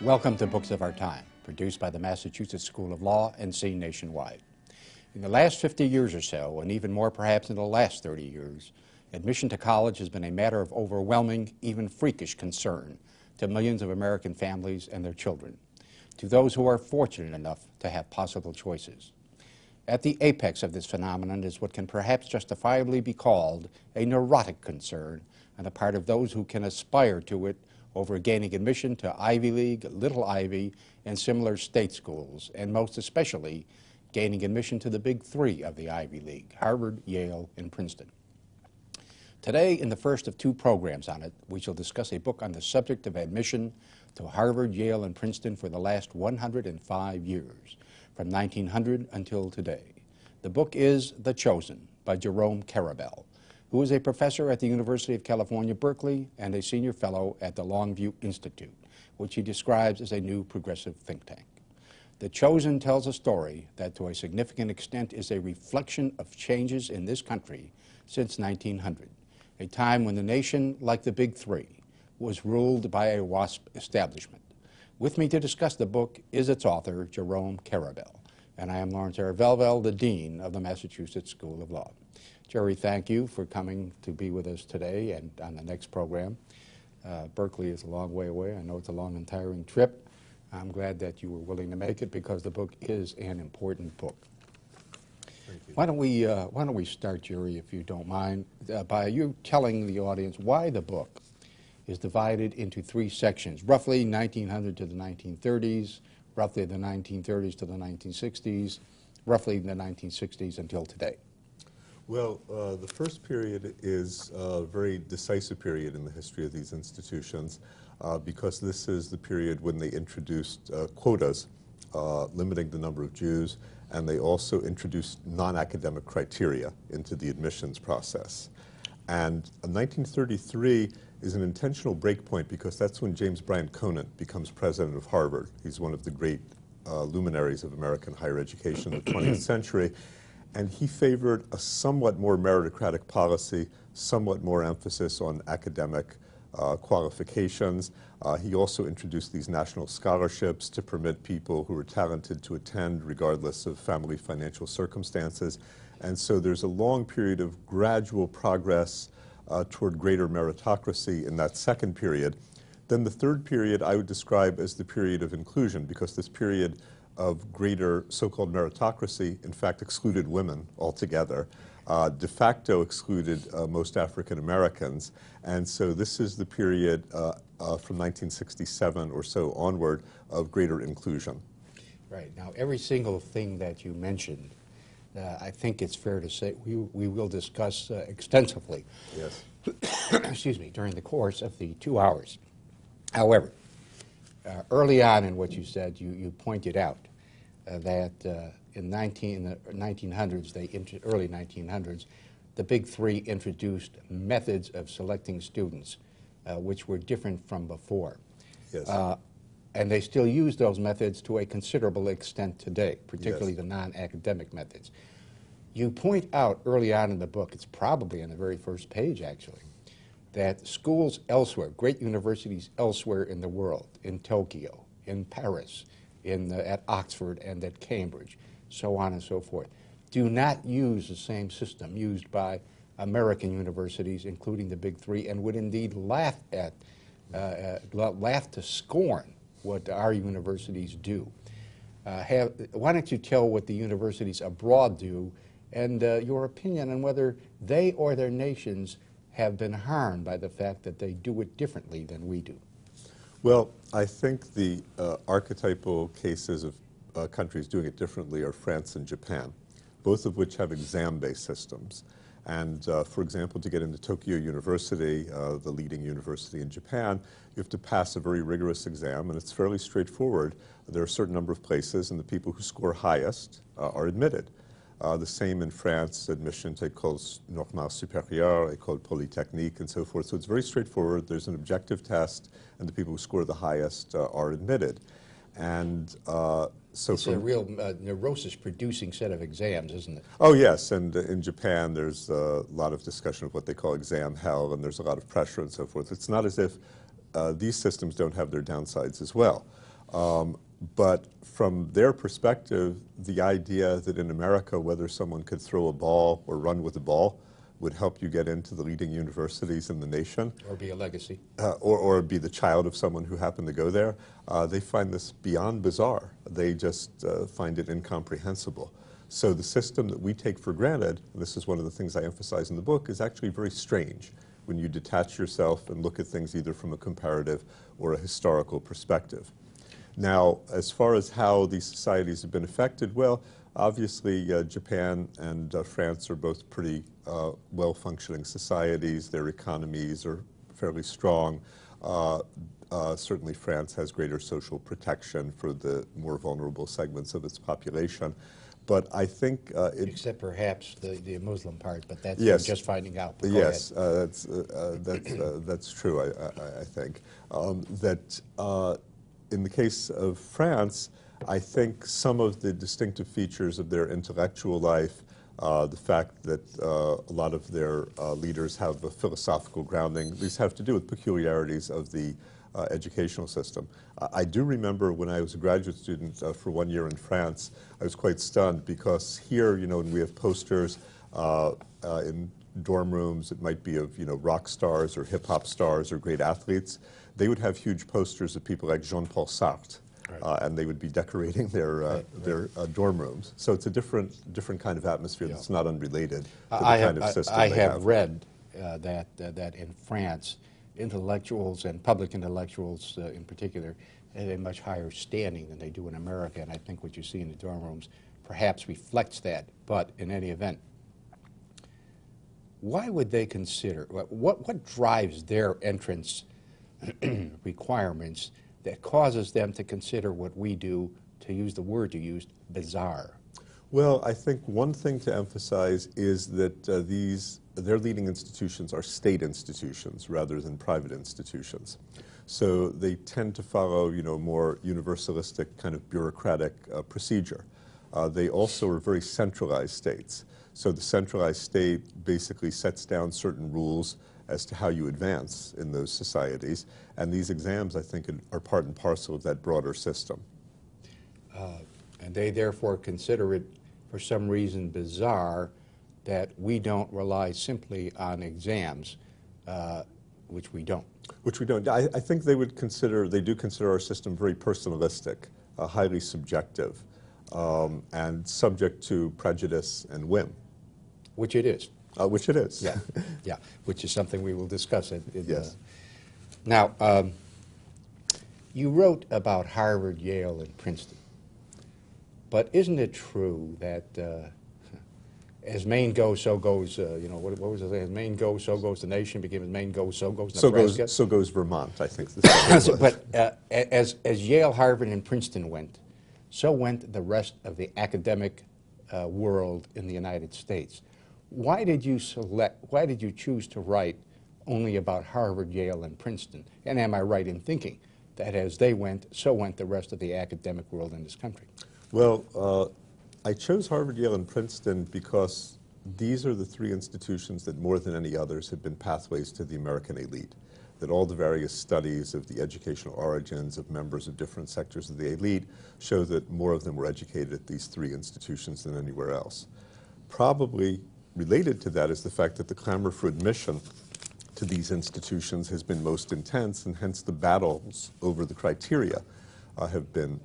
Welcome to Books of Our Time, produced by the Massachusetts School of Law and seen nationwide. In the last 50 years or so, and even more perhaps in the last 30 years, admission to college has been a matter of overwhelming, even freakish concern to millions of American families and their children, to those who are fortunate enough to have possible choices. At the apex of this phenomenon is what can perhaps justifiably be called a neurotic concern on the part of those who can aspire to it over gaining admission to Ivy League, Little Ivy, and similar state schools, and most especially gaining admission to the big three of the Ivy League, Harvard, Yale, and Princeton. Today, in the first of two programs on it, we shall discuss a book on the subject of admission to Harvard, Yale, and Princeton for the last 105 years, from 1900 until today. The book is The Chosen by Jerome Karabel, who is a professor at the University of California, Berkeley, and a senior fellow at the Longview Institute, which he describes as a new progressive think tank. The Chosen tells a story that to a significant extent is a reflection of changes in this country since 1900, a time when the nation, like the big three, was ruled by a WASP establishment. With me to discuss the book is its author, Jerome Karabel, and I am Lawrence R. Velvel, the Dean of the Massachusetts School of Law. Jerry, thank you for coming to be with us today and on the next program. Berkeley is a long way away. I know it's a long and tiring trip. I'm glad that you were willing to make it because the book is an important book. Thank you. Why don't we start, Jerry, if you don't mind, by you telling the audience why the book is divided into three sections, roughly 1900 to the 1930s, roughly the 1930s to the 1960s, roughly the 1960s until today. Well, the first period is a very decisive period in the history of these institutions because this is the period when they introduced quotas, limiting the number of Jews, and they also introduced non-academic criteria into the admissions process. And 1933 is an intentional breakpoint because that's when James Bryant Conant becomes president of Harvard. He's one of the great luminaries of American higher education in the 20th century. And he favored a somewhat more meritocratic policy, somewhat more emphasis on academic qualifications. He also introduced these national scholarships to permit people who were talented to attend regardless of family financial circumstances. And so there's a long period of gradual progress toward greater meritocracy in that second period. Then the third period I would describe as the period of inclusion, because this period of greater so-called meritocracy, in fact, excluded women altogether, de facto excluded most African Americans. And so this is the period from 1967 or so onward of greater inclusion. Right. Now, every single thing that you mentioned, I think it's fair to say we will discuss extensively. Yes. Excuse me, during the course of the 2 hours. However, early on in what you said, you pointed out that in the 1900s, early 1900s, the big three introduced methods of selecting students which were different from before. Yes. And they still use those methods to a considerable extent today, particularly Yes. the non-academic methods. You point out early on in the book, it's probably on the very first page actually, that schools elsewhere, great universities elsewhere in the world, in Tokyo, in Paris, at Oxford and at Cambridge, so on and so forth, do not use the same system used by American universities, including the big three, and would indeed laugh to scorn what our universities do. Why don't you tell what the universities abroad do and your opinion on whether they or their nations have been harmed by the fact that they do it differently than we do? Well, I think the archetypal cases of countries doing it differently are France and Japan, both of which have exam-based systems. And for example, to get into Tokyo University, the leading university in Japan, you have to pass a very rigorous exam, and it's fairly straightforward. There are a certain number of places, and the people who score highest are admitted. The same in France, admission to écoles normales supérieures, écoles polytechniques, and so forth. So it's very straightforward. There's an objective test, and the people who score the highest are admitted. And so it's a real neurosis-producing set of exams, isn't it? Oh, yes. And in Japan, there's a lot of discussion of what they call exam hell, and there's a lot of pressure and so forth. It's not as if these systems don't have their downsides as well. But from their perspective, the idea that in America, whether someone could throw a ball or run with a ball would help you get into the leading universities in the nation. Or be a legacy. Or be the child of someone who happened to go there. They find this beyond bizarre. They just find it incomprehensible. So the system that we take for granted, and this is one of the things I emphasize in the book, is actually very strange when you detach yourself and look at things either from a comparative or a historical perspective. Now, as far as how these societies have been affected, well, obviously Japan and France are both pretty well-functioning societies. Their economies are fairly strong. Certainly France has greater social protection for the more vulnerable segments of its population. But I think except perhaps the Muslim part, but that's yes, just finding out. Yes, that's true, I think. In the case of France, I think some of the distinctive features of their intellectual life, the fact that a lot of their leaders have a philosophical grounding, these have to do with peculiarities of the educational system. I do remember when I was a graduate student for 1 year in France, I was quite stunned because here, when we have posters in dorm rooms, it might be of, rock stars or hip-hop stars or great athletes. They would have huge posters of people like Jean-Paul Sartre, right. And they would be decorating their dorm rooms. So it's a different kind of atmosphere that's not unrelated to the kind of system I they have. have read that in France, intellectuals and public intellectuals in particular have a much higher standing than they do in America, and I think what you see in the dorm rooms perhaps reflects that. But in any event, why would they consider, what drives their entrance requirements that causes them to consider what we do, to use the word you used, bizarre? Well, I think one thing to emphasize is that their leading institutions are state institutions rather than private institutions. So they tend to follow, more universalistic kind of bureaucratic procedure. They also are very centralized states. So the centralized state basically sets down certain rules as to how you advance in those societies. And these exams, I think, are part and parcel of that broader system. And they therefore consider it, for some reason, bizarre that we don't rely simply on exams, which we don't. Which we don't. I think they do consider our system very personalistic, highly subjective, and subject to prejudice and whim. Which it is. Which it is. Yeah, yeah. Which is something we will discuss. Yes. Now, you wrote about Harvard, Yale, and Princeton. But isn't it true that as Maine goes, so goes, what was it? As Maine goes, so goes the nation, became as Maine goes, so goes Nebraska? So goes Vermont, I think. But as Yale, Harvard, and Princeton went, so went the rest of the academic world in the United States. Why did you choose to write only about Harvard, Yale, and Princeton? And am I right in thinking that as they went, so went the rest of the academic world in this country? Well, I chose Harvard, Yale, and Princeton because these are the three institutions that more than any others have been pathways to the American elite. That all the various studies of the educational origins of members of different sectors of the elite show that more of them were educated at these three institutions than anywhere else. Probably related to that is the fact that the clamor for admission to these institutions has been most intense, and hence the battles over the criteria have been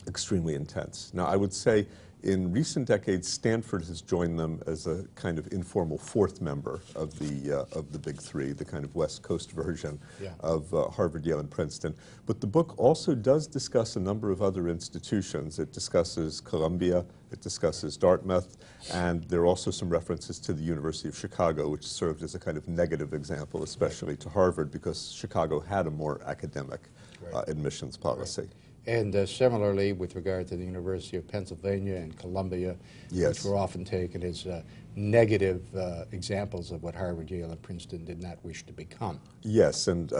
extremely intense. Now, I would say in recent decades, Stanford has joined them as a kind of informal fourth member of the big three, the kind of West Coast version of Harvard, Yale, and Princeton. But the book also does discuss a number of other institutions. It discusses Columbia, it discusses Dartmouth, and there are also some references to the University of Chicago, which served as a kind of negative example, especially to Harvard, because Chicago had a more academic admissions policy. Right. And similarly, with regard to the University of Pennsylvania and Columbia, which were often taken as negative examples of what Harvard, Yale, and Princeton did not wish to become. Yes, and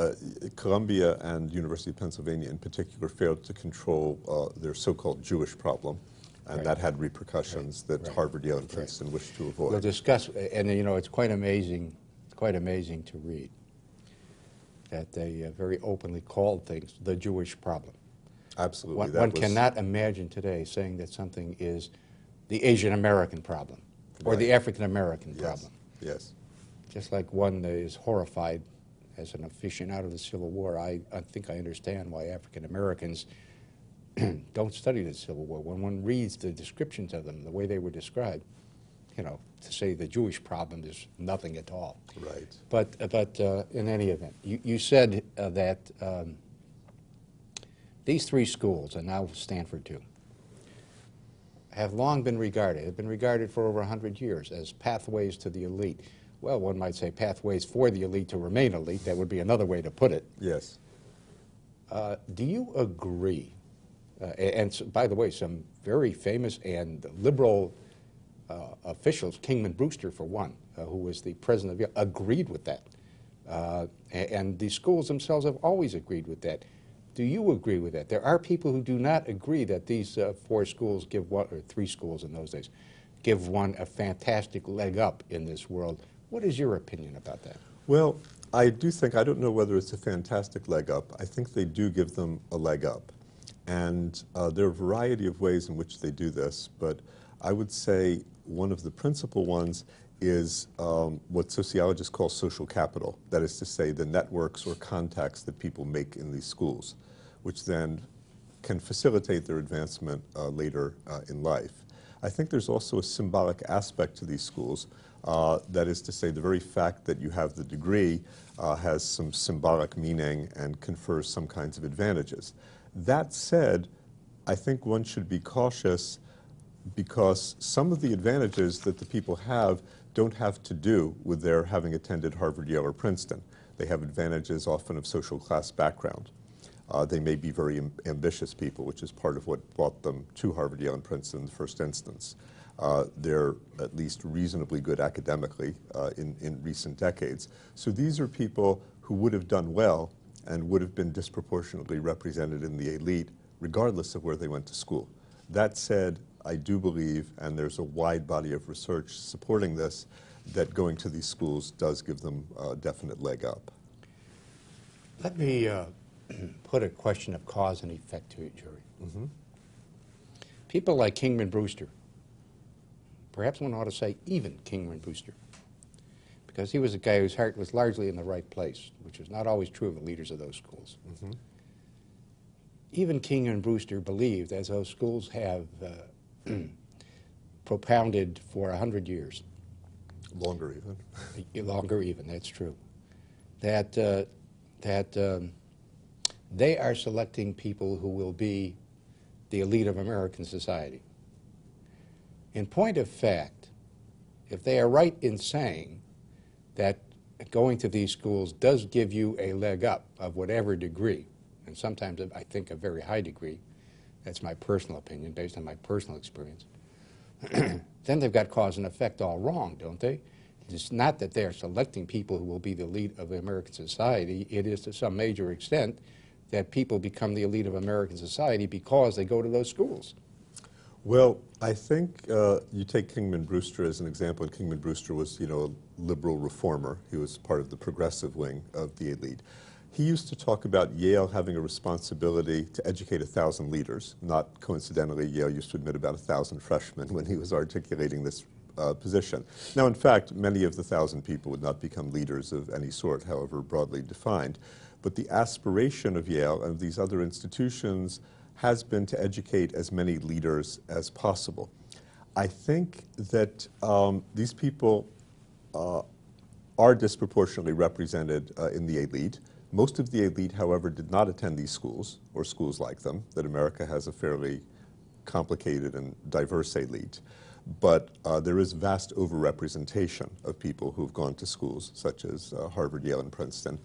Columbia and University of Pennsylvania in particular failed to control their so-called Jewish problem, and that had repercussions that Harvard, Yale, and Princeton wished to avoid. We'll discuss, and it's quite amazing to read that they very openly called things the Jewish problem. Absolutely. One cannot imagine today saying that something is the Asian American problem or Right. the African American Yes. problem. Yes. Just like one is horrified as an aficionado of the Civil War, I think I understand why African Americans don't study the Civil War. When one reads the descriptions of them, the way they were described, you know, to say the Jewish problem is nothing at all. Right. But in any event, you said that these three schools, and now Stanford too, have long been regarded, have been regarded for over 100 years as pathways to the elite. Well, one might say pathways for the elite to remain elite. That would be another way to put it. Yes. Do you agree, by the way, some very famous and liberal officials, Kingman Brewster for one, who was the president of Yale, agreed with that. And the schools themselves have always agreed with that. Do you agree with that? There are people who do not agree that these four schools give one, or three schools in those days, give one a fantastic leg up in this world. What is your opinion about that? Well, I do think, I don't know whether it's a fantastic leg up. I think they do give them a leg up. And there are a variety of ways in which they do this, but I would say one of the principal ones is what sociologists call social capital. That is to say, the networks or contacts that people make in these schools, which then can facilitate their advancement later in life. I think there's also a symbolic aspect to these schools. That is to say, the very fact that you have the degree has some symbolic meaning and confers some kinds of advantages. That said, I think one should be cautious because some of the advantages that the people have don't have to do with their having attended Harvard, Yale, or Princeton. They have advantages often of social class background. They may be very ambitious people, which is part of what brought them to Harvard, Yale, and Princeton in the first instance. They're at least reasonably good academically in recent decades. So these are people who would have done well and would have been disproportionately represented in the elite, regardless of where they went to school. That said, I do believe, and there's a wide body of research supporting this, that going to these schools does give them a definite leg up. Let me put a question of cause and effect to you, Jerry. Mm-hmm. People like Kingman Brewster, perhaps one ought to say even Kingman Brewster, because he was a guy whose heart was largely in the right place, which was not always true of the leaders of those schools. Mm-hmm. Even Kingman Brewster believed, as those schools have propounded for 100 years. Longer even. Longer even, that's true. That they are selecting people who will be the elite of American society. In point of fact, if they are right in saying that going to these schools does give you a leg up of whatever degree, and sometimes I think a very high degree, that's my personal opinion based on my personal experience, then they've got cause and effect all wrong, don't they? It's not that they're selecting people who will be the elite of American society. It is to some major extent that people become the elite of American society because they go to those schools. Well, I think you take Kingman Brewster as an example, and Kingman Brewster was, you know, a liberal reformer. He was part of the progressive wing of the elite. He used to talk about Yale having a responsibility to educate 1,000 leaders. Not coincidentally, Yale used to admit about 1,000 freshmen when he was articulating this position. Now, in fact, many of the 1,000 people would not become leaders of any sort, however broadly defined. But the aspiration of Yale and of these other institutions has been to educate as many leaders as possible. I think that these people are disproportionately represented in the elite. Most of the elite, however, did not attend these schools or schools like them, that America has a fairly complicated and diverse elite. But there is vast overrepresentation of people who've gone to schools such as Harvard, Yale, and Princeton.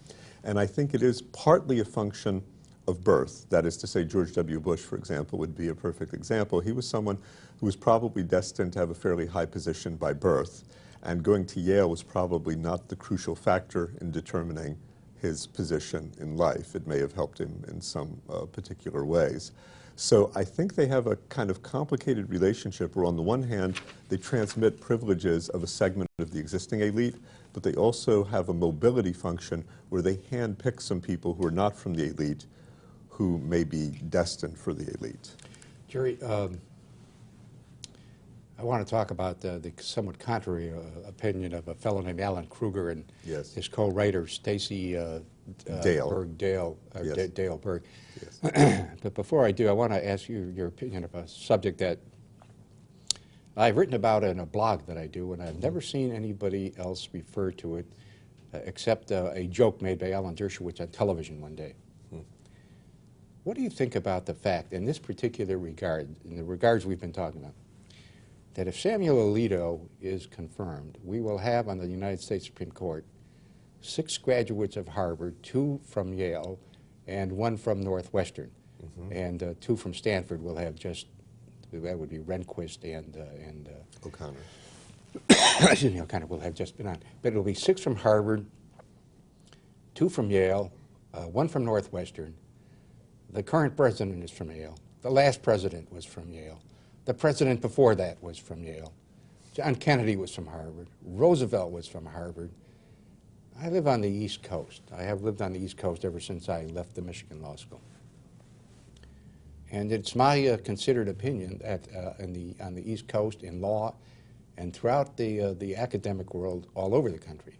And I think it is partly a function of birth. That is to say, George W. Bush, for example, would be a perfect example. He was someone who was probably destined to have a fairly high position by birth, and going to Yale was probably not the crucial factor in determining his position in life. It may have helped him in some particular ways. So I think they have a kind of complicated relationship where on the one hand, they transmit privileges of a segment of the existing elite, but they also have a mobility function where they handpick some people who are not from the elite, who may be destined for the elite. Jerry, I want to talk about the somewhat contrary opinion of a fellow named Alan Kruger and Yes. his co-writer Stacy Dale. Dale Yes. Dale Berg. Yes. But before I do, I want to ask you your opinion of a subject that I've written about in a blog that I do, and I've never seen anybody else refer to it except a joke made by Alan Dershowitz on television one day. What do you think about the fact, in this particular regard, in the regards we've been talking about, that if Samuel Alito is confirmed, we will have on the United States Supreme Court 6 graduates of Harvard, 2 from Yale, and 1 from Northwestern, and 2 from Stanford will have just, that would be Rehnquist and O'Connor. excuse me, O'Connor will have just been on. But it'll be 6 from Harvard, 2 from Yale, 1 from Northwestern. The current president is from Yale. The last president was from Yale. The president before that was from Yale. John Kennedy was from Harvard. Roosevelt was from Harvard. I live on the East Coast. I have lived on the East Coast ever since I left the Michigan Law School. And it's my considered opinion that on the East Coast, in law, and throughout the academic world all over the country,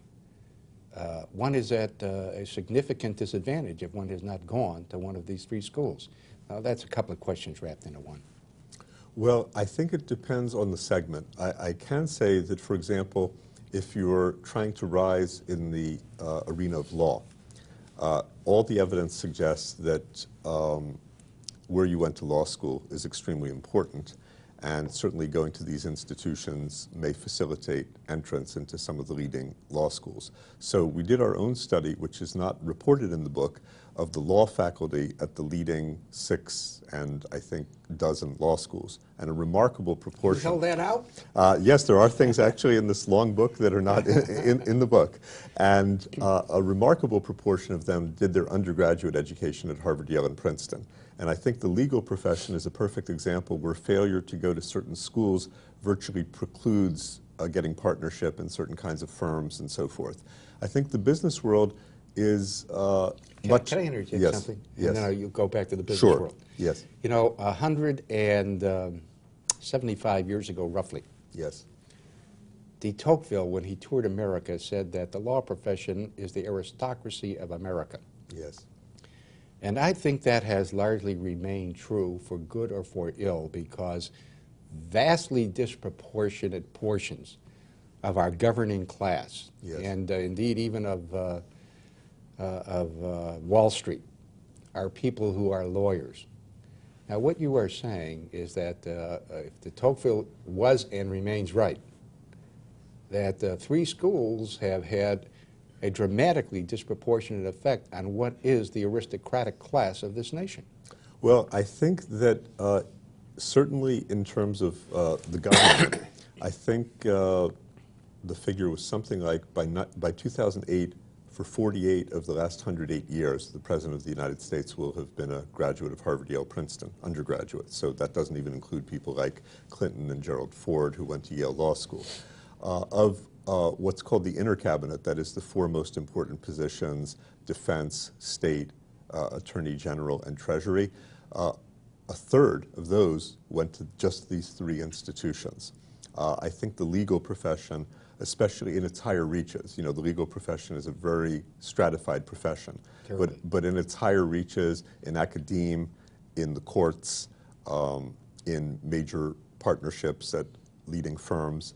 one is at a significant disadvantage if one has not gone to one of these 3 schools. Now, that's a couple of questions wrapped into one. Well, I think it depends on the segment. I can say that, for example, if you're trying to rise in the arena of law, all the evidence suggests that where you went to law school is extremely important, and certainly going to these institutions may facilitate entrance into some of the leading law schools. So we did our own study, which is not reported in the book, of the law faculty at the leading 6 and I think dozen law schools, and a remarkable proportion. You held that out? Yes, there are things actually in this long book that are not in the book, and a remarkable proportion of them did their undergraduate education at Harvard, Yale, and Princeton. And I think the legal profession is a perfect example where failure to go to certain schools virtually precludes getting partnership in certain kinds of firms and so forth. I think the business world is Can I interject something? Yes. And then you go back to the business Sure. world. Yes. You know, 175 years ago, roughly, Yes. de Tocqueville, when he toured America, said that the law profession is the aristocracy of America. Yes. And I think that has largely remained true for good or for ill, because vastly disproportionate portions of our governing class, Yes. and indeed even of Wall Street, are people who are lawyers. Now, what you are saying is that if de Tocqueville was and remains right, that 3 schools have had a dramatically disproportionate effect on what is the aristocratic class of this nation. Well, I think that certainly in terms of the government, I think the figure was something like by 2008, for 48 of the last 108 years, the President of the United States will have been a graduate of Harvard, Yale, Princeton, undergraduate. So that doesn't even include people like Clinton and Gerald Ford, who went to Yale Law School. Of what's called the inner cabinet, that is the 4 most important positions, defense, state, attorney general, and treasury, a third of those went to just these 3 institutions. I think the legal profession, especially in its higher reaches, you know, the legal profession is a very stratified profession, but in its higher reaches, in academe, in the courts, in major partnerships at leading firms,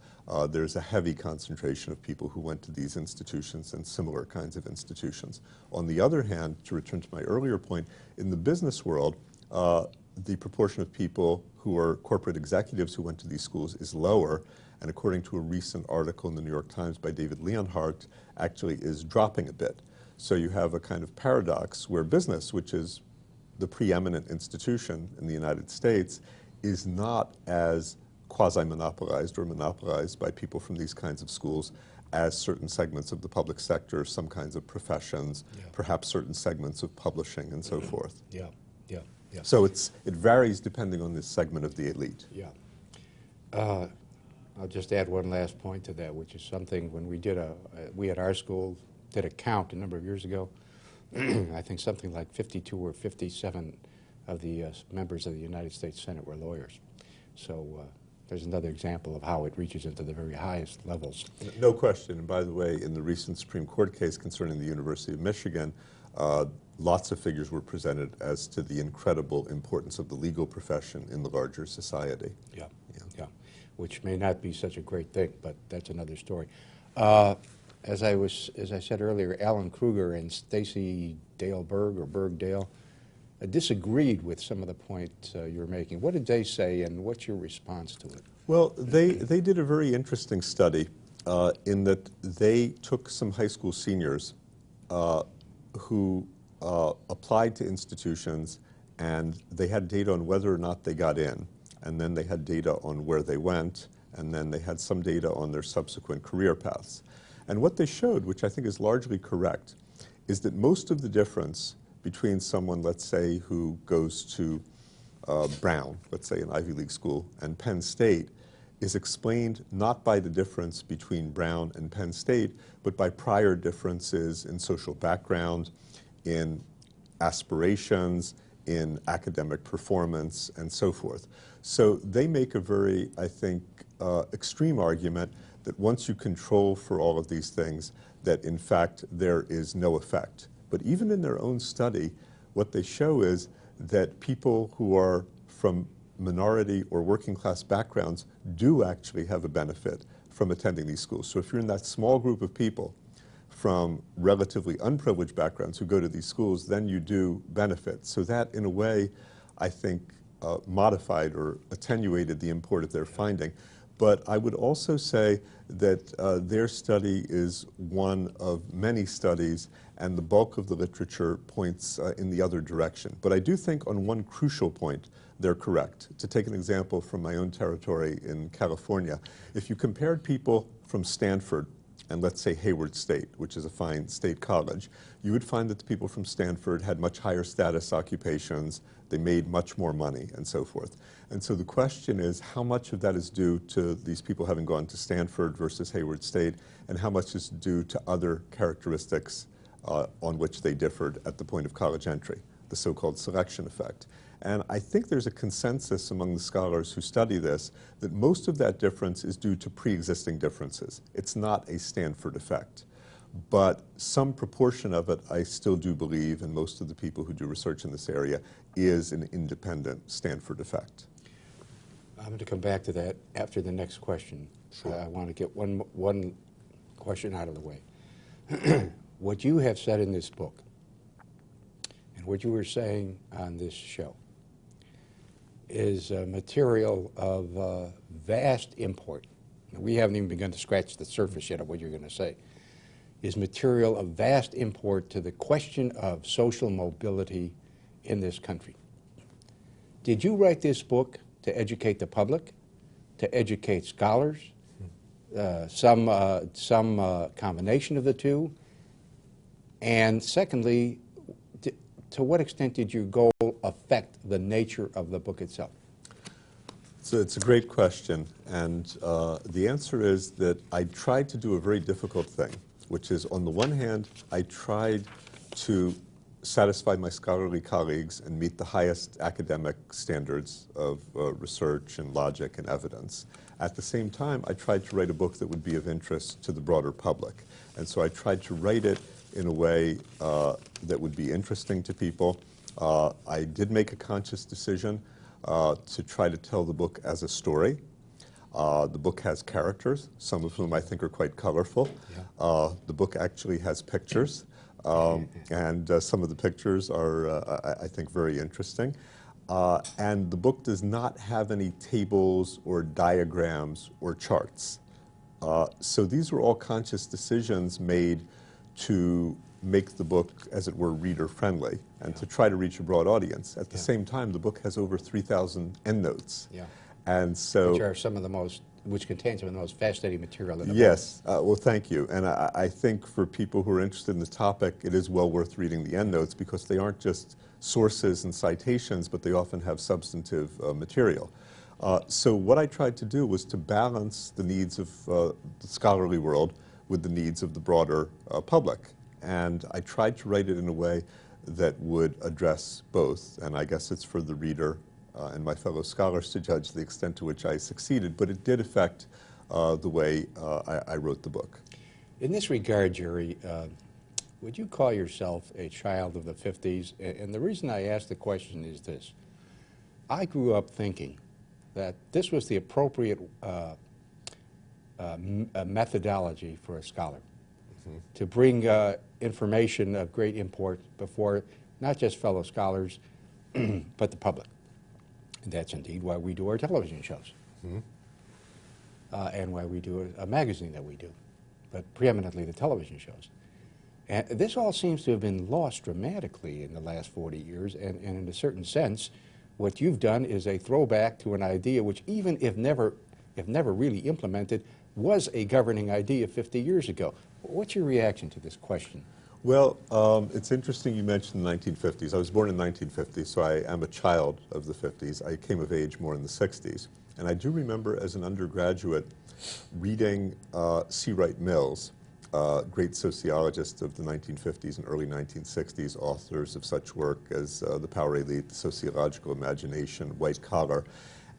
there's a heavy concentration of people who went to these institutions and similar kinds of institutions. On the other hand, to return to my earlier point, in the business world, the proportion of people who are corporate executives who went to these schools is lower, and according to a recent article in the New York Times by David Leonhardt, actually is dropping a bit. So you have a kind of paradox where business, which is the preeminent institution in the United States, is not as quasi-monopolized or monopolized by people from these kinds of schools as certain segments of the public sector, some kinds of professions, perhaps certain segments of publishing and so forth. Yeah. So it varies depending on this segment of the elite. Yeah. I'll just add one last point to that, which is something when we did we at our school did a count a number of years ago I think something like 52 or 57 of the members of the United States Senate were lawyers. So there's another example of how it reaches into the very highest levels. No question. And by the way, in the recent Supreme Court case concerning the University of Michigan, lots of figures were presented as to the incredible importance of the legal profession in the larger society. Yeah, yeah, which may not be such a great thing, but that's another story. As I said earlier, Alan Kruger and Stacey Dale Berg, or Berg-Dale, disagreed with some of the points you were making. What did they say, and what's your response to it? Well, they did a very interesting study in that they took some high school seniors who applied to institutions, and they had data on whether or not they got in, and then they had data on where they went, and then they had some data on their subsequent career paths. And what they showed, which I think is largely correct, is that most of the difference between someone, let's say, who goes to Brown, let's say an Ivy League school, and Penn State, is explained not by the difference between Brown and Penn State, but by prior differences in social background, in aspirations, in academic performance, and so forth. So they make a very, I think, extreme argument that once you control for all of these things, that in fact there is no effect. But even in their own study, what they show is that people who are from minority or working class backgrounds do actually have a benefit from attending these schools. So if you're in that small group of people from relatively unprivileged backgrounds who go to these schools, then you do benefit. So that, in a way, I think, modified or attenuated the import of their finding. But I would also say that their study is one of many studies, and the bulk of the literature points in the other direction. But I do think on one crucial point, they're correct. To take an example from my own territory in California, if you compared people from Stanford and, let's say, Hayward State, which is a fine state college, you would find that the people from Stanford had much higher status occupations, they made much more money, and so forth. And so the question is, how much of that is due to these people having gone to Stanford versus Hayward State, and how much is due to other characteristics on which they differed at the point of college entry, the so-called selection effect. And I think there's a consensus among the scholars who study this that most of that difference is due to pre-existing differences. It's not a Stanford effect. But some proportion of it, I still do believe, and most of the people who do research in this area, is an independent Stanford effect. I'm going to come back to that after the next question. Sure. I want to get one question out of the way. What you have said in this book and what you were saying on this show is material of vast import. We haven't even begun to scratch the surface yet of what you're going to say. Is material of vast import to the question of social mobility in this country. Did you write this book to educate the public, to educate scholars, some combination of the two? And secondly, to what extent did your goal affect the nature of the book itself? So it's a great question, and the answer is that I tried to do a very difficult thing, which is, on the one hand, I tried to satisfy my scholarly colleagues and meet the highest academic standards of research and logic and evidence. At the same time, I tried to write a book that would be of interest to the broader public. And so I tried to write it in a way that would be interesting to people. I did make a conscious decision to try to tell the book as a story. The book has characters, some of whom I think are quite colorful. Yeah. The book actually has pictures, and some of the pictures are, I think, very interesting. And the book does not have any tables or diagrams or charts. So these were all conscious decisions made to make the book, as it were, reader-friendly and to try to reach a broad audience. At the same time, the book has over 3,000 endnotes. Yeah. And so, which are some of the most, which contain some of the most fascinating material in the book. Yes, well, thank you. And I think for people who are interested in the topic, it is well worth reading the endnotes because they aren't just sources and citations, but they often have substantive material. So what I tried to do was to balance the needs of the scholarly world with the needs of the broader public. and I tried to write it in a way that would address both, and I guess it's for the reader and my fellow scholars to judge the extent to which I succeeded, but it did affect the way I wrote the book. In this regard, Jerry, would you call yourself a child of the 50s? And the reason I ask the question is this. I grew up thinking that this was the appropriate methodology for a scholar, to bring information of great import before not just fellow scholars, but the public. And that's indeed why we do our television shows, and why we do a magazine that we do, but preeminently the television shows. And this all seems to have been lost dramatically in the last 40 years, and in a certain sense, what you've done is a throwback to an idea which, even if never really implemented, was a governing idea 50 years ago. What's your reaction to this question? Well, it's interesting you mentioned the 1950s. I was born in 1950, so I am a child of the 50s. I came of age more in the 60s. And I do remember as an undergraduate reading C. Wright Mills, great sociologist of the 1950s and early 1960s, authors of such work as The Power Elite, The Sociological Imagination, White Collar.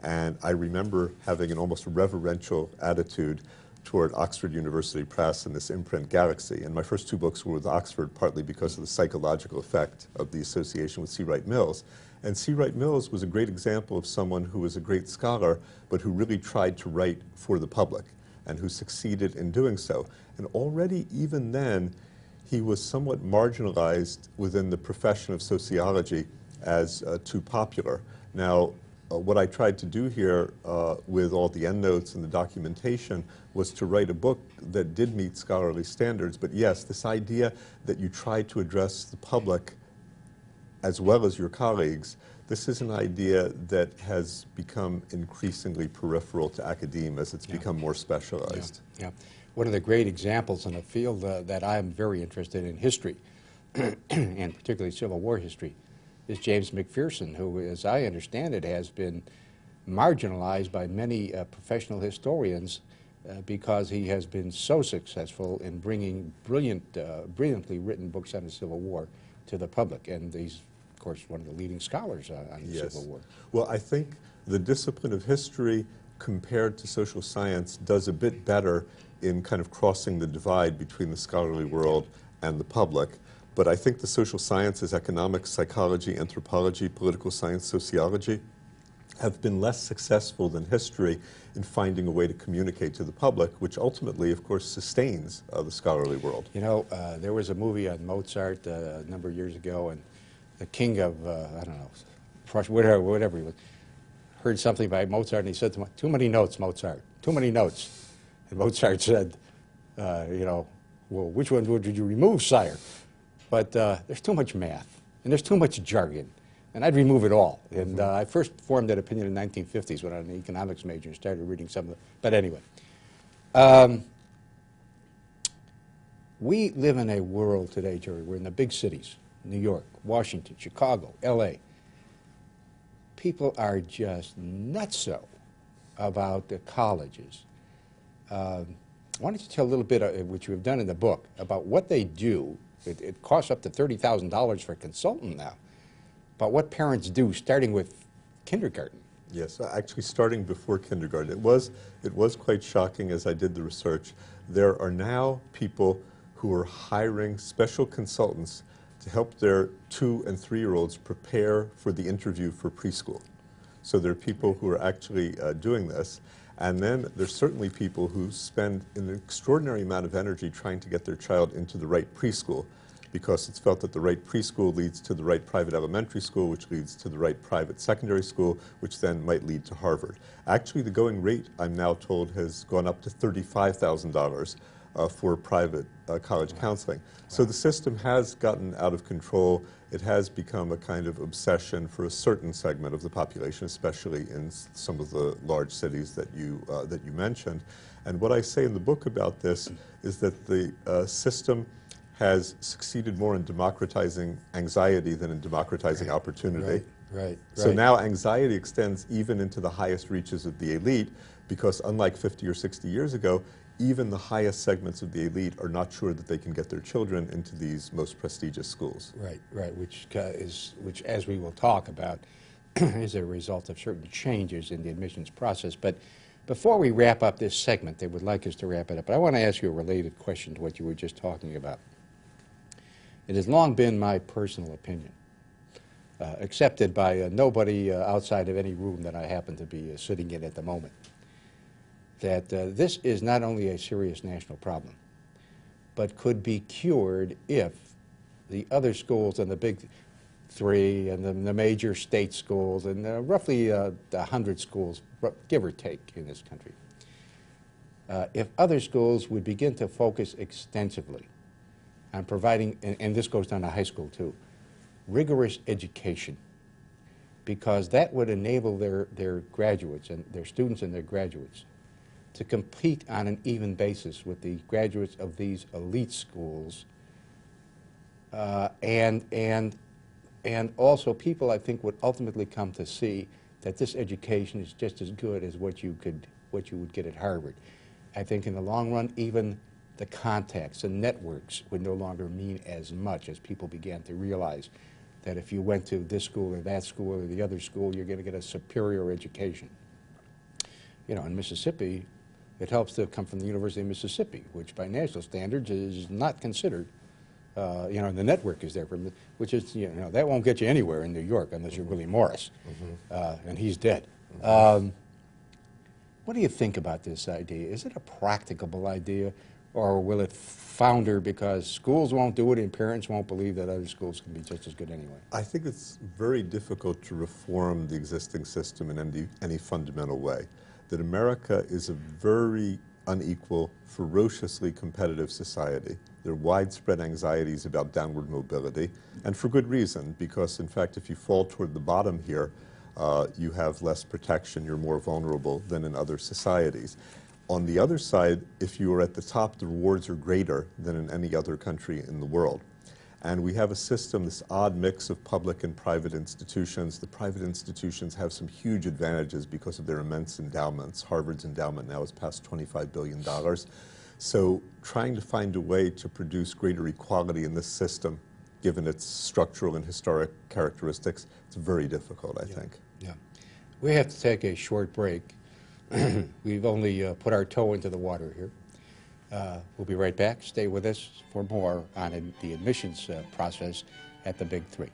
And I remember having an almost reverential attitude toward Oxford University Press and this imprint Galaxy. And my first two books were with Oxford, partly because of the psychological effect of the association with C. Wright Mills. And C. Wright Mills was a great example of someone who was a great scholar, but who really tried to write for the public, and who succeeded in doing so. And already, even then, he was somewhat marginalized within the profession of sociology as too popular. Now, what I tried to do here with all the endnotes and the documentation was to write a book that did meet scholarly standards. But yes, this idea that you try to address the public as well as your colleagues, this is an idea that has become increasingly peripheral to academia as it's become more specialized. Yeah. One of the great examples in a field that I'm very interested in, history, and particularly Civil War history, is James McPherson, who, as I understand it, has been marginalized by many professional historians because he has been so successful in bringing brilliantly written books on the Civil War to the public. And he's, of course, one of the leading scholars on the Civil War. Well, I think the discipline of history compared to social science does a bit better in kind of crossing the divide between the scholarly world and the public. But I think the social sciences, economics, psychology, anthropology, political science, sociology, have been less successful than history in finding a way to communicate to the public, which ultimately, of course, sustains the scholarly world. You know, there was a movie on Mozart a number of years ago, and the king of, I don't know, Prussia, whatever he was, heard something by Mozart, and he said to him, "Too many notes, Mozart, too many notes." And Mozart said, you know, "Well, which one would you remove, sire? But there's too much math, and there's too much jargon, and I'd remove it all." And I first formed that opinion in the 1950s when I was an economics major and started reading some of it. But anyway, we live in a world today, Jerry, we're in the big cities, New York, Washington, Chicago, L.A. People are just nutso about the colleges. Why don't you tell a little bit, which you've done in the book, about what they do. It costs up to $30,000 for a consultant now. But what parents do, starting with kindergarten. Yes, actually starting before kindergarten. It was quite shocking as I did the research. There are now people who are hiring special consultants to help their 2- and 3-year-olds prepare for the interview for preschool. So there are people who are actually doing this. And then there's certainly people who spend an extraordinary amount of energy trying to get their child into the right preschool, because it's felt that the right preschool leads to the right private elementary school, which leads to the right private secondary school, which then might lead to Harvard. Actually, the going rate, I'm now told, has gone up to $35,000 for private college counseling. So the system has gotten out of control. It has become a kind of obsession for a certain segment of the population, especially in some of the large cities that you mentioned. And what I say in the book about this is that the system has succeeded more in democratizing anxiety than in democratizing opportunity. Right. So now anxiety extends even into the highest reaches of the elite, because unlike 50 or 60 years ago, even the highest segments of the elite are not sure that they can get their children into these most prestigious schools. Right, which, as we will talk about, is a result of certain changes in the admissions process. But before we wrap up this segment, they would like us to wrap it up, but I want to ask you a related question to what you were just talking about. It has long been my personal opinion, accepted by nobody outside of any room that I happen to be sitting in at the moment, that this is not only a serious national problem, but could be cured if the other schools and the big three and the major state schools and roughly 100 schools, give or take, in this country, if other schools would begin to focus extensively on providing, and this goes down to high school too, rigorous education, because that would enable their graduates and their students and their graduates to compete on an even basis with the graduates of these elite schools, and also people, I think, would ultimately come to see that this education is just as good as what you would get at Harvard. I think in the long run, even the contacts and networks would no longer mean as much as people began to realize that if you went to this school or that school or the other school, you're going to get a superior education. You know, in Mississippi, it helps to come from the University of Mississippi, which by national standards is not considered, you know, and the network is there, which is, you know, that won't get you anywhere in New York unless you're Willie Morris, and he's dead. What do you think about this idea? Is it a practicable idea, or will it founder because schools won't do it and parents won't believe that other schools can be just as good anyway? I think it's very difficult to reform the existing system in any fundamental way. That America is a very unequal, ferociously competitive society. There are widespread anxieties about downward mobility, and for good reason, because in fact if you fall toward the bottom here, you have less protection, you're more vulnerable than in other societies. On the other side, if you are at the top, the rewards are greater than in any other country in the world. And we have a system, this odd mix of public and private institutions. The private institutions have some huge advantages because of their immense endowments. Harvard's endowment now is past $25 billion. So trying to find a way to produce greater equality in this system, given its structural and historic characteristics, it's very difficult, I think. Yeah. We have to take a short break. We've only put our toe into the water here. We'll be right back. Stay with us for more on the admissions process at the Big Three.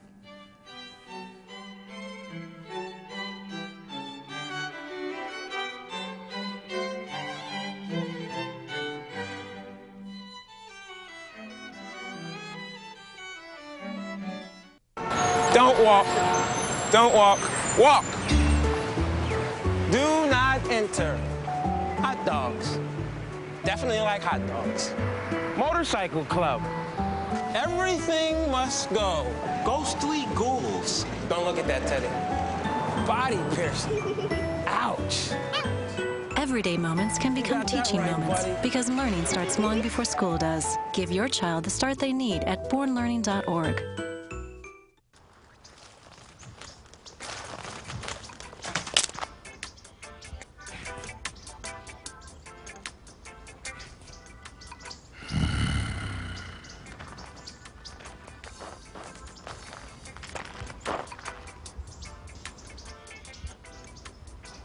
Don't walk. Don't walk. Walk. Do not enter. Hot dogs. Definitely like hot dogs. Motorcycle club. Everything must go. Ghostly ghouls. Don't look at that, Teddy. Body piercing. Ouch. Everyday moments can become teaching moments because learning starts long before school does. Give your child the start they need at bornlearning.org.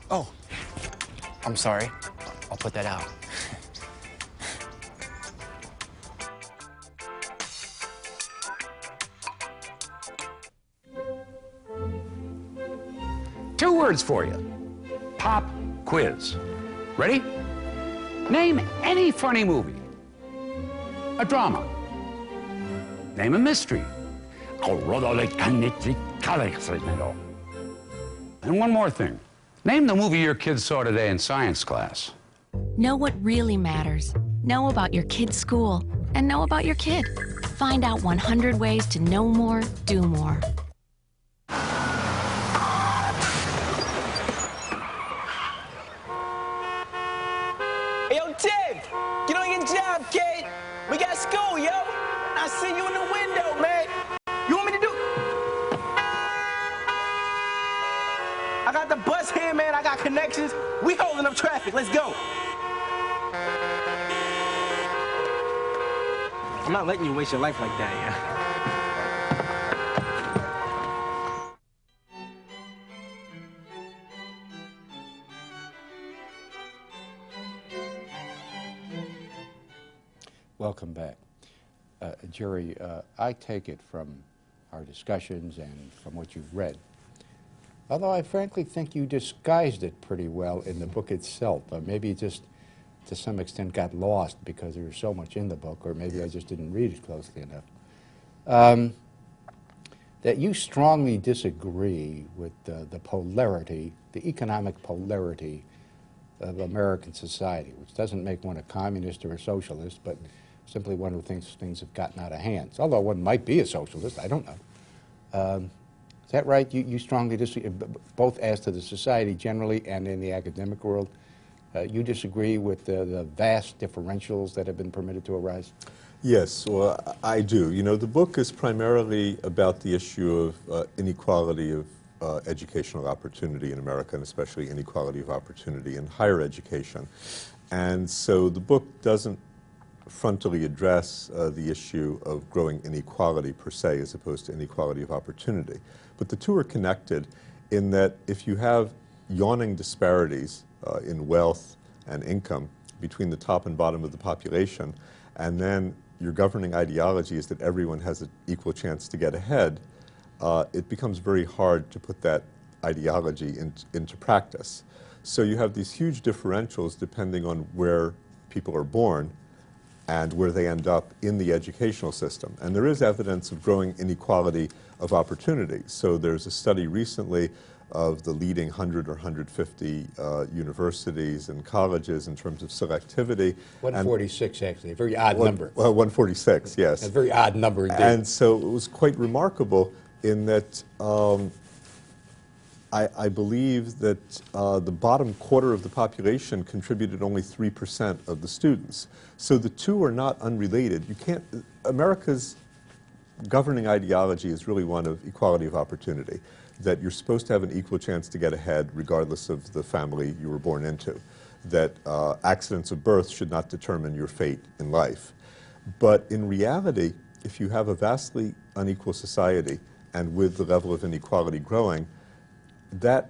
Oh, I'm sorry. I'll put that out. Two words for you. Pop quiz. Ready? Name any funny movie. A drama. Name a mystery. And one more thing. Name the movie your kids saw today in science class. Know what really matters. Know about your kid's school. And know about your kid. Find out 100 ways to know more, do more. Hey, yo, Ted! Get on your job, kid! We got school, yo! I see you in the window, man! You want me to do... I got the bus here! saying, man? I got connections. We holding up traffic. Let's go. I'm not letting you waste your life like that, yeah. Welcome back. Jerry, I take it from our discussions and from what you've read, although I frankly think you disguised it pretty well in the book itself. Maybe it just to some extent got lost because there was so much in the book, or maybe I just didn't read it closely enough. That you strongly disagree with the polarity, the economic polarity of American society, which doesn't make one a communist or a socialist, but simply one who thinks things have gotten out of hand. Although one might be a socialist, I don't know. Is that right? You strongly disagree, both as to the society generally and in the academic world? You disagree with the vast differentials that have been permitted to arise? Yes, well, I do. You know, the book is primarily about the issue of inequality of educational opportunity in America, and especially inequality of opportunity in higher education. And so the book doesn't frontally address the issue of growing inequality per se, as opposed to inequality of opportunity. But the two are connected in that if you have yawning disparities in wealth and income between the top and bottom of the population, and then your governing ideology is that everyone has an equal chance to get ahead, it becomes very hard to put that ideology into practice. So you have these huge differentials depending on where people are born and where they end up in the educational system. And there is evidence of growing inequality of opportunity. So there's a study recently of the leading 100 or 150 universities and colleges in terms of selectivity. 146, actually, a very odd number. Well, 146, yes. A very odd number indeed. And so it was quite remarkable in that I believe that the bottom quarter of the population contributed only 3% of the students. So the two are not unrelated. You can't, America's governing ideology is really one of equality of opportunity, that you're supposed to have an equal chance to get ahead regardless of the family you were born into, that accidents of birth should not determine your fate in life. But in reality, if you have a vastly unequal society and with the level of inequality growing, that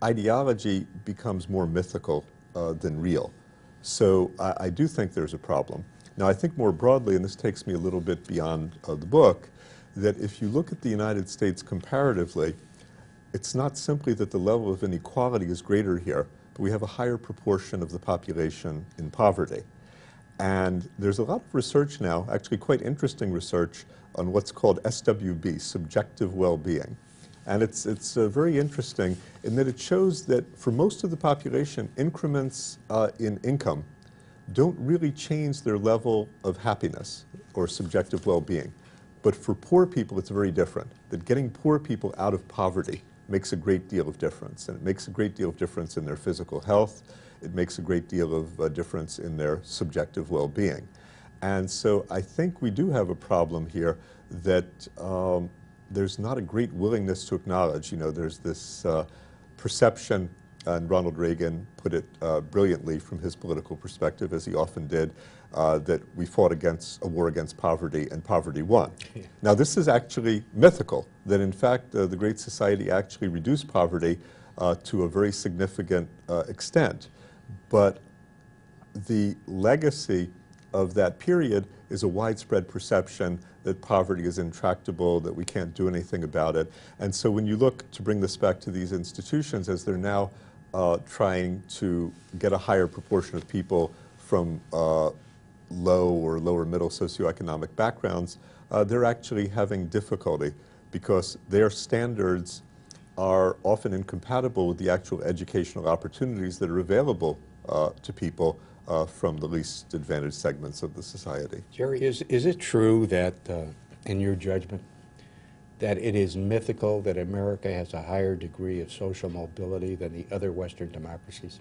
ideology becomes more mythical than real. So I do think there's a problem. Now, I think more broadly, and this takes me a little bit beyond the book, that if you look at the United States comparatively, it's not simply that the level of inequality is greater here, but we have a higher proportion of the population in poverty. And there's a lot of research now, actually quite interesting research, on what's called SWB, subjective well-being. And it's very interesting in that it shows that for most of the population, increments in income don't really change their level of happiness or subjective well-being. But for poor people, it's very different, that getting poor people out of poverty makes a great deal of difference. And it makes a great deal of difference in their physical health. It makes a great deal of difference in their subjective well-being. And so I think we do have a problem here that there's not a great willingness to acknowledge. You know, there's this perception, and Ronald Reagan put it brilliantly from his political perspective, as he often did, that we fought against a war against poverty and poverty won. Yeah. Now, this is actually mythical, that in fact the Great Society actually reduced poverty to a very significant extent. But the legacy of that period is a widespread perception that poverty is intractable, that we can't do anything about it. And so when you look to bring this back to these institutions, as they're now trying to get a higher proportion of people from low or lower middle socioeconomic backgrounds, they're actually having difficulty because their standards are often incompatible with the actual educational opportunities that are available to people from the least advantaged segments of the society. Jerry, is it true that, in your judgment, that it is mythical that America has a higher degree of social mobility than the other Western democracies?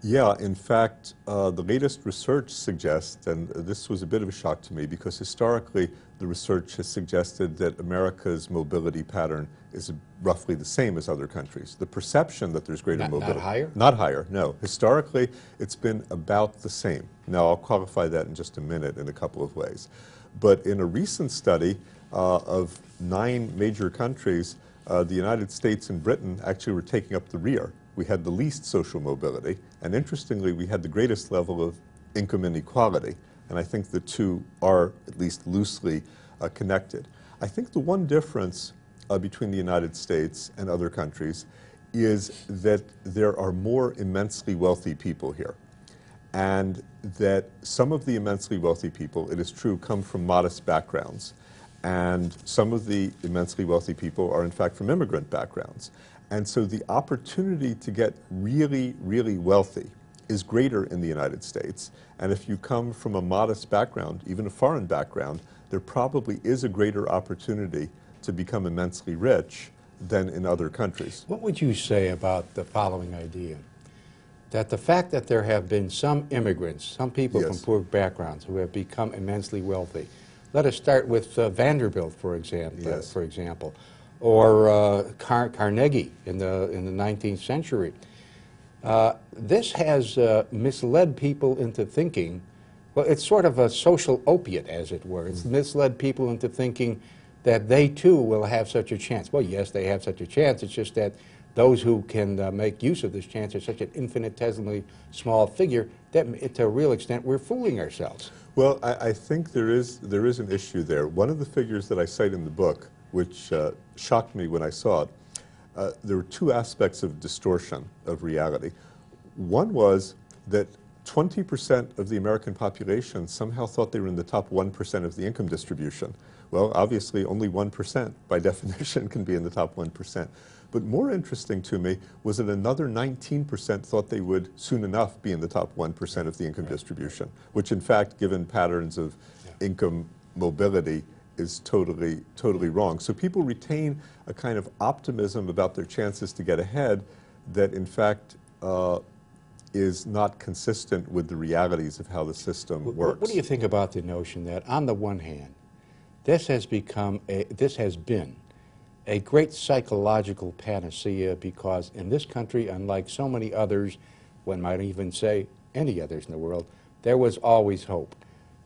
Yeah, in fact, the latest research suggests, and this was a bit of a shock to me, because historically the research has suggested that America's mobility pattern is roughly the same as other countries. The perception that there's greater mobility. Not higher? Not higher, no. Historically, it's been about the same. Now, I'll qualify that in just a minute in a couple of ways. But in a recent study of 9 major countries, the United States and Britain actually were taking up the rear. We had the least social mobility, and interestingly, we had the greatest level of income inequality. And I think the two are at least loosely connected. I think the one difference between the United States and other countries is that there are more immensely wealthy people here. And that some of the immensely wealthy people, it is true, come from modest backgrounds. And some of the immensely wealthy people are in fact from immigrant backgrounds. And so the opportunity to get really, really wealthy is greater in the United States. And if you come from a modest background, even a foreign background, there probably is a greater opportunity to become immensely rich than in other countries. What would you say about the following idea? That the fact that there have been some immigrants, some people from poor backgrounds who have become immensely wealthy. Let us start with Vanderbilt, for example, or Carnegie in the 19th century. This has misled people into thinking, well, it's sort of a social opiate, as it were. It's misled people into thinking that they too will have such a chance. Well, yes, they have such a chance. It's just that those who can make use of this chance are such an infinitesimally small figure that, to a real extent, we're fooling ourselves. Well, I think there is an issue there. One of the figures that I cite in the book, which shocked me when I saw it, there were 2 aspects of distortion of reality. One was that 20% of the American population somehow thought they were in the top 1% of the income distribution. Well, obviously, only 1% by definition can be in the top 1%. But more interesting to me was that another 19% thought they would soon enough be in the top 1% of the income distribution, which in fact, given patterns of income mobility, is totally wrong. So people retain a kind of optimism about their chances to get ahead that in fact is not consistent with the realities of how the system works. What do you think about the notion that, on the one hand, this has been a great psychological panacea, because in this country, unlike so many others, one might even say any others in the world, there was always hope.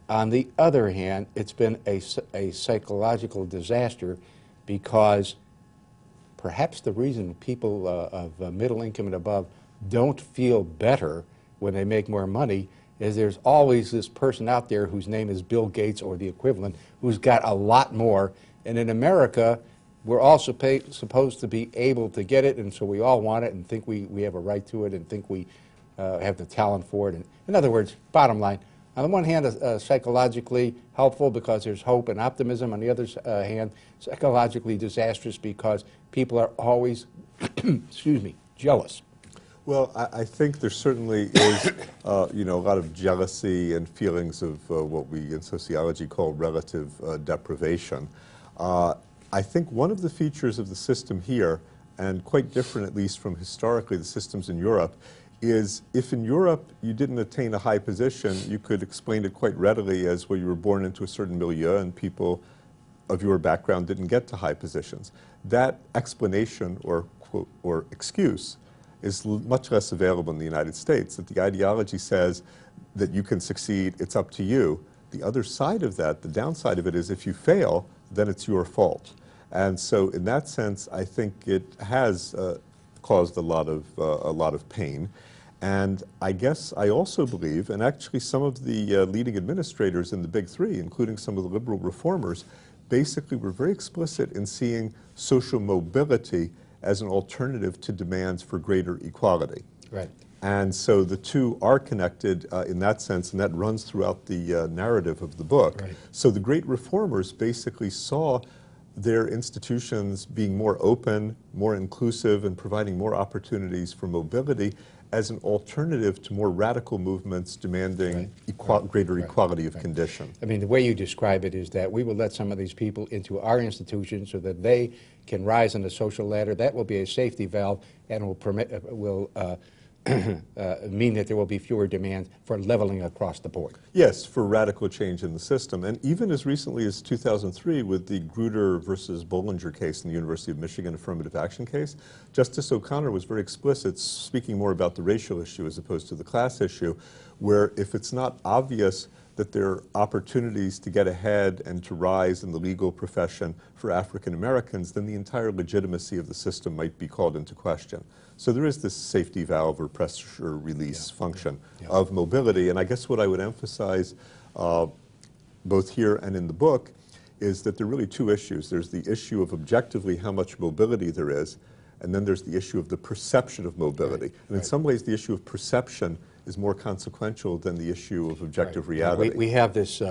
On the other hand, it's been a psychological disaster, because perhaps the reason people of middle income and above don't feel better when they make more money is there's always this person out there whose name is Bill Gates or the equivalent, who's got a lot more. And in America, we're all supposed to be able to get it, and so we all want it and think we have a right to it and think we have the talent for it. And in other words, bottom line, on the one hand, psychologically helpful because there's hope and optimism. On the other hand, psychologically disastrous because people are always, excuse me, jealous. Well, I think there certainly is, a lot of jealousy and feelings of what we in sociology call relative deprivation. I think one of the features of the system here, and quite different at least from historically the systems in Europe, is if in Europe you didn't attain a high position, you could explain it quite readily as, well, you were born into a certain milieu and people of your background didn't get to high positions. That explanation or excuse is much less available in the United States, that the ideology says that you can succeed, it's up to you. The other side of that, the downside of it, is if you fail, then it's your fault. And so in that sense, I think it has caused a lot of pain. And I guess I also believe, and actually some of the leading administrators in the Big Three, including some of the liberal reformers, basically were very explicit in seeing social mobility as an alternative to demands for greater equality. Right. And so the two are connected in that sense, and that runs throughout the narrative of the book. Right. So the great reformers basically saw their institutions being more open, more inclusive, and providing more opportunities for mobility as an alternative to more radical movements demanding greater equality of condition. I mean, the way you describe it is that we will let some of these people into our institutions so that they can rise on the social ladder. That will be a safety valve and will mean that there will be fewer demands for leveling across the board? Yes, for radical change in the system. And even as recently as 2003 with the Grutter versus Bollinger case in the University of Michigan affirmative action case, Justice O'Connor was very explicit, speaking more about the racial issue as opposed to the class issue, where if it's not obvious that there are opportunities to get ahead and to rise in the legal profession for African Americans, then the entire legitimacy of the system might be called into question. So there is this safety valve or pressure release function of mobility. And I guess what I would emphasize both here and in the book is that there are really two issues. There's the issue of objectively how much mobility there is, and then there's the issue of the perception of mobility. And in some ways, the issue of perception is more consequential than the issue of objective reality. We have this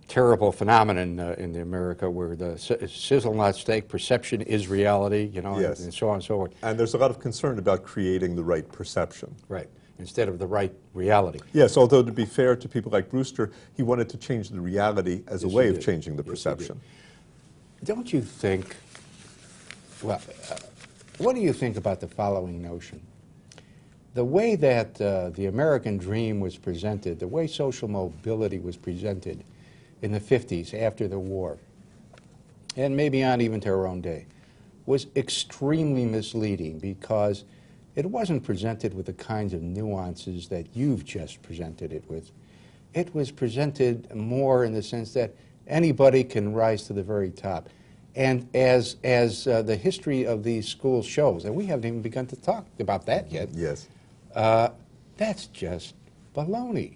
terrible phenomenon in America where the sizzle not steak, perception is reality, you know, Yes. and so on and so forth. And there's a lot of concern about creating the right perception. Right, instead of the right reality. Yes, although to be fair to people like Brewster, he wanted to change the reality as a Yes, way he of did. changing the Yes, he perception. Don't you think, well, what do you think about the following notion? The way that the American dream was presented, the way social mobility was presented in the 50s after the war, and maybe on even to our own day, was extremely misleading because it wasn't presented with the kinds of nuances that you've just presented it with. It was presented more in the sense that anybody can rise to the very top. And as the history of these schools shows, and we haven't even begun to talk about that yet, Yes. that's just baloney.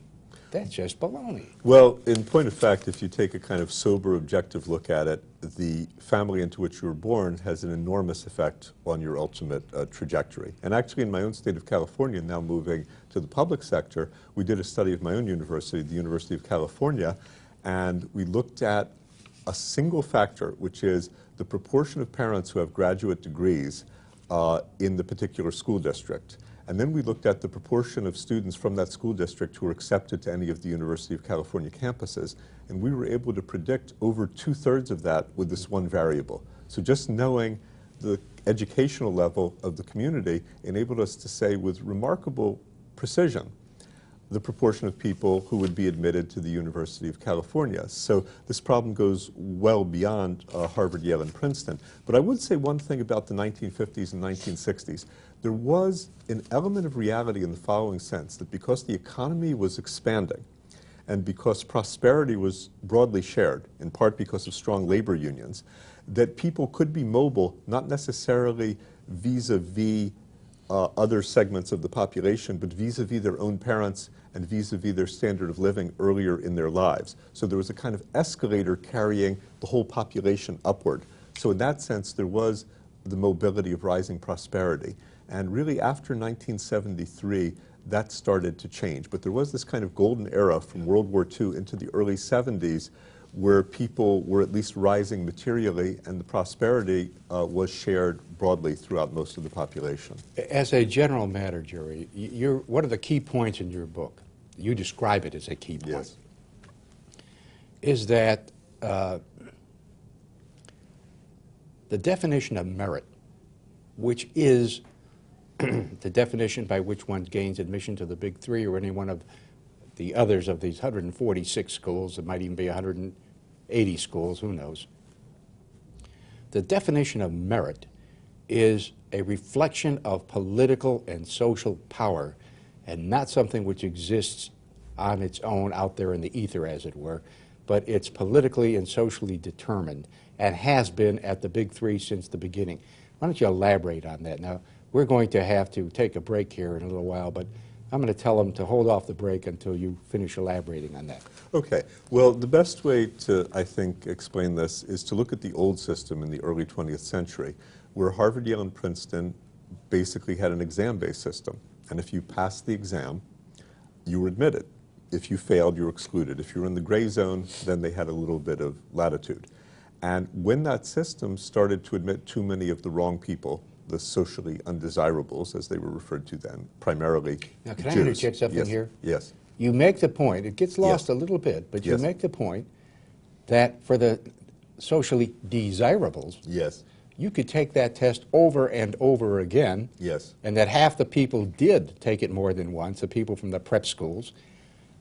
That's just baloney. Well, in point of fact, if you take a kind of sober, objective look at it, the family into which you were born has an enormous effect on your ultimate trajectory. And actually, in my own state of California, now moving to the public sector, we did a study of my own university, the University of California, and we looked at a single factor, which is the proportion of parents who have graduate degrees in the particular school district. And then we looked at the proportion of students from that school district who were accepted to any of the University of California campuses. And we were able to predict over 2/3 of that with this one variable. So just knowing the educational level of the community enabled us to say with remarkable precision the proportion of people who would be admitted to the University of California. So this problem goes well beyond Harvard, Yale, and Princeton. But I would say one thing about the 1950s and 1960s. There was an element of reality in the following sense, that because the economy was expanding and because prosperity was broadly shared, in part because of strong labor unions, that people could be mobile, not necessarily vis-a-vis other segments of the population, but vis-a-vis their own parents and vis-a-vis their standard of living earlier in their lives. So there was a kind of escalator carrying the whole population upward. So in that sense, there was the mobility of rising prosperity. And really after 1973, that started to change. But there was this kind of golden era from World War II into the early 70s where people were at least rising materially and the prosperity was shared broadly throughout most of the population. As a general matter, Jerry, one of the key points in your book, you describe it as a key point, Yes. is that the definition of merit, which is the definition by which one gains admission to the Big Three or any one of the others of these 146 schools, it might even be 180 schools, who knows. The definition of merit is a reflection of political and social power and not something which exists on its own out there in the ether, as it were, but it's politically and socially determined and has been at the Big Three since the beginning. Why don't you elaborate on that? Now, we're going to have to take a break here in a little while, but I'm going to tell them to hold off the break until you finish elaborating on that. Okay. Well, the best way to, I think, explain this is to look at the old system in the early 20th century, where Harvard, Yale, and Princeton basically had an exam-based system. And if you passed the exam, you were admitted. If you failed, you were excluded. If you were in the gray zone, then they had a little bit of latitude. And when that system started to admit too many of the wrong people, the socially undesirables, as they were referred to then, primarily Now, can Jews. I interject something Yes. here? Yes. You make the point, it gets lost Yes. a little bit, but you Yes. make the point that for the socially desirables, Yes. you could take that test over and over again. Yes. And that half the people did take it more than once, the people from the prep schools.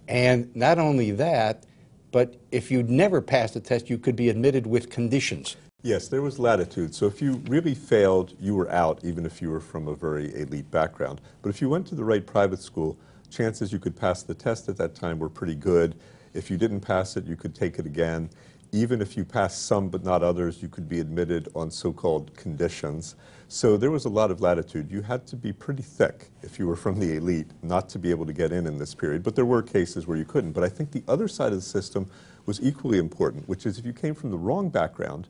And not only that, but if you'd never passed the test, you could be admitted with conditions. Yes, there was latitude. So if you really failed, you were out, even if you were from a very elite background. But if you went to the right private school, chances you could pass the test at that time were pretty good. If you didn't pass it, you could take it again. Even if you passed some but not others, you could be admitted on so-called conditions. So there was a lot of latitude. You had to be pretty thick if you were from the elite not to be able to get in this period. But there were cases where you couldn't. But I think the other side of the system was equally important, which is if you came from the wrong background,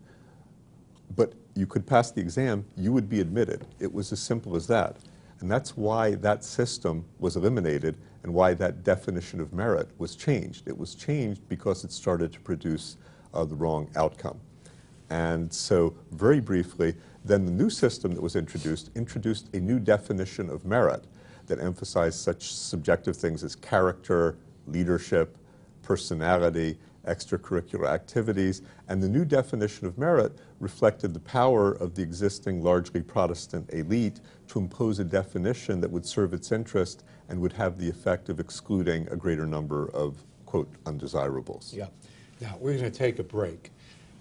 but you could pass the exam, you would be admitted. It was as simple as that. And that's why that system was eliminated and why that definition of merit was changed. It was changed because it started to produce the wrong outcome. And so, very briefly, then the new system that was introduced a new definition of merit that emphasized such subjective things as character, leadership, personality, extracurricular activities, and the new definition of merit reflected the power of the existing largely Protestant elite to impose a definition that would serve its interest and would have the effect of excluding a greater number of, quote, undesirables. Yeah. Now, we're going to take a break,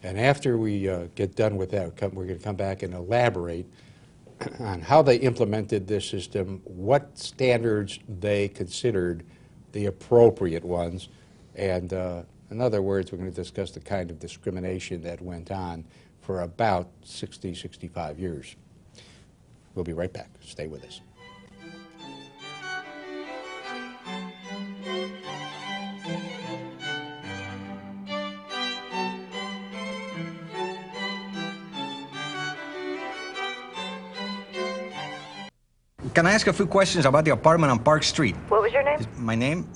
and after we get done with that, we're going to come back and elaborate on how they implemented this system, what standards they considered the appropriate ones, and in other words, we're going to discuss the kind of discrimination that went on for about 60, 65 years. We'll be right back. Stay with us. Can I ask a few questions about the apartment on Park Street? What was your name? My name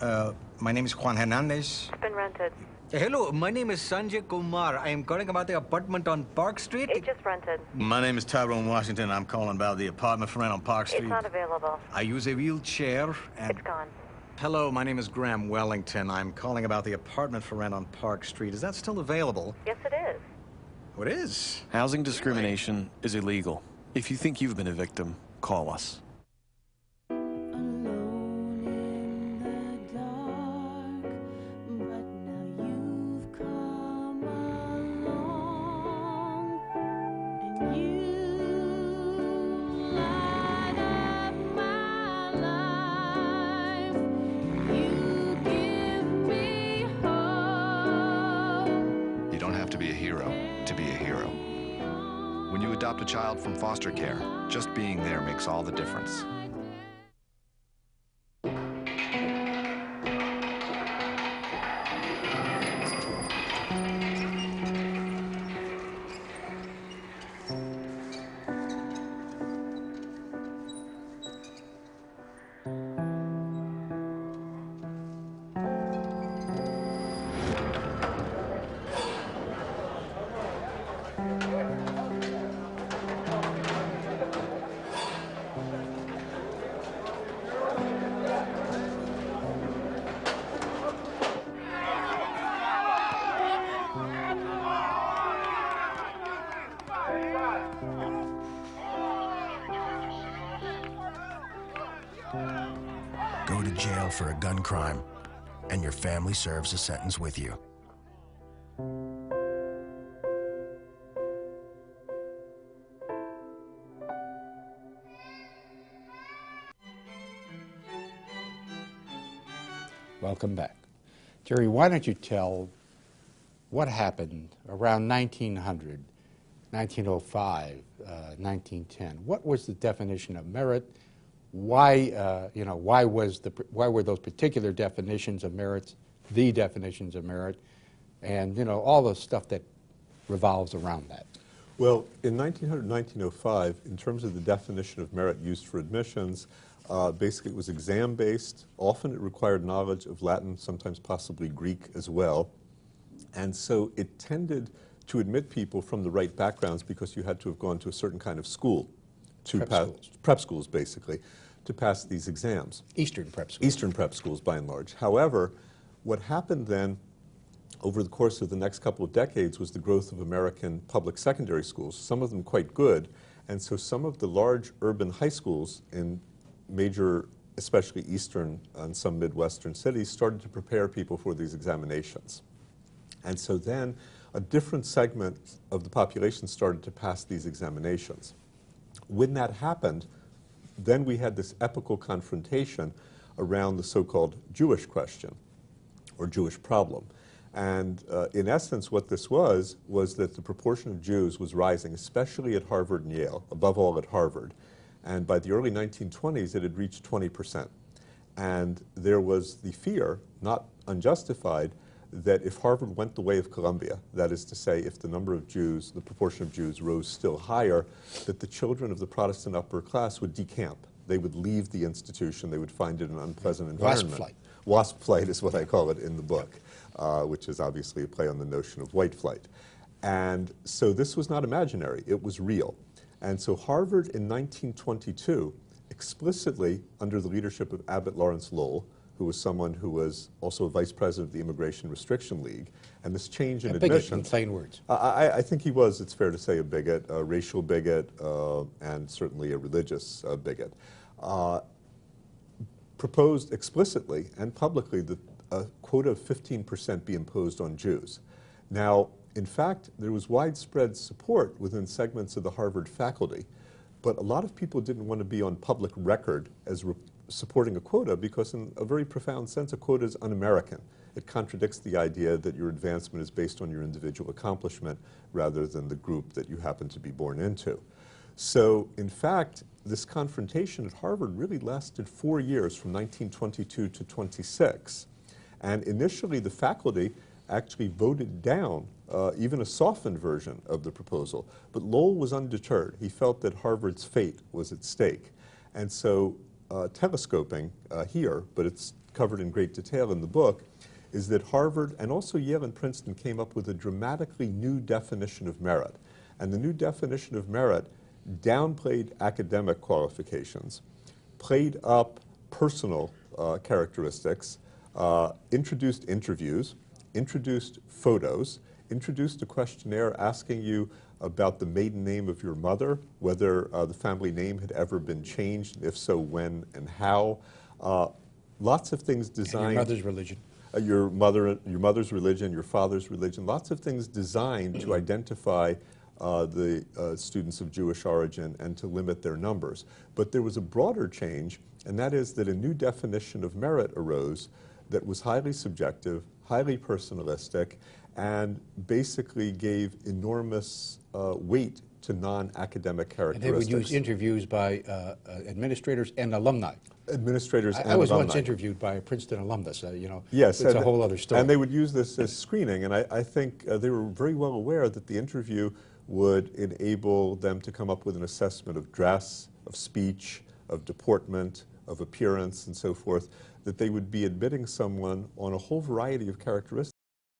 is Juan Hernandez. It's been rented. Hello, my name is Sanjay Kumar. I am calling about the apartment on Park Street. It just rented. My name is Tyrone Washington. I'm calling about the apartment for rent on Park Street. It's not available. I use a wheelchair and... It's gone. Hello, my name is Graham Wellington. I'm calling about the apartment for rent on Park Street. Is that still available? Yes, it is. Oh, it is? Housing discrimination is illegal. If you think you've been a victim, call us. Adopt a child from foster care. Just being there makes all the difference. Go to jail for a gun crime, and your family serves a sentence with you. Welcome back. Jerry, why don't you tell what happened around 1900, 1905, 1910? What was the definition of merit? Why, why were those particular definitions of merit the definitions of merit, and all the stuff that revolves around that? Well, in 1900, 1905, in terms of the definition of merit used for admissions, basically it was exam-based. Often it required knowledge of Latin, sometimes possibly Greek as well. And so it tended to admit people from the right backgrounds because you had to have gone to a certain kind of school, prep schools basically, to pass these exams. Eastern prep schools. Eastern prep schools by and large. However, what happened then over the course of the next couple of decades was the growth of American public secondary schools, some of them quite good. And so some of the large urban high schools in major, especially eastern and some Midwestern cities, started to prepare people for these examinations. And so then a different segment of the population started to pass these examinations. When that happened, then we had this epical confrontation around the so-called Jewish question, or Jewish problem. And in essence, what this was that the proportion of Jews was rising, especially at Harvard and Yale, above all at Harvard. And by the early 1920s, it had reached 20%. And there was the fear, not unjustified, that if Harvard went the way of Columbia, that is to say, if the number of Jews, the proportion of Jews rose still higher, that the children of the Protestant upper class would decamp. They would leave the institution. They would find it an unpleasant environment. Wasp flight. Wasp flight is what I call it in the book, which is obviously a play on the notion of white flight. And so this was not imaginary. It was real. And so Harvard in 1922, explicitly under the leadership of Abbott Lawrence Lowell, who was someone who was also a vice president of the Immigration Restriction League, and this change in admission. Bigot, in plain words. I think he was, it's fair to say, a bigot, a racial bigot, and certainly a religious bigot. Proposed explicitly and publicly that a quota of 15% be imposed on Jews. Now, in fact, there was widespread support within segments of the Harvard faculty, but a lot of people didn't want to be on public record as supporting a quota because in a very profound sense, a quota is un-American. It contradicts the idea that your advancement is based on your individual accomplishment rather than the group that you happen to be born into. So, in fact, this confrontation at Harvard really lasted 4 years from 1922 to 26. And initially, the faculty actually voted down even a softened version of the proposal. But Lowell was undeterred. He felt that Harvard's fate was at stake. And so telescoping here, but it's covered in great detail in the book, is that Harvard and also Yale and Princeton came up with a dramatically new definition of merit. And the new definition of merit downplayed academic qualifications, played up personal characteristics, introduced interviews, introduced photos, introduced a questionnaire asking you about the maiden name of your mother, whether the family name had ever been changed, if so, when and how. Lots of things designed. And your mother's religion. Your mother's religion, your father's religion, lots of things designed to identify the students of Jewish origin and to limit their numbers. But there was a broader change, and that is that a new definition of merit arose that was highly subjective, highly personalistic, and basically gave enormous weight to non-academic characteristics. And they would use interviews by administrators and alumni. Administrators and I was alumni. once interviewed by a Princeton alumnus, yes, it's a whole other story. And they would use this as screening, and I think they were very well aware that the interview would enable them to come up with an assessment of dress, of speech, of deportment, of appearance, and so forth, that they would be admitting someone on a whole variety of characteristics.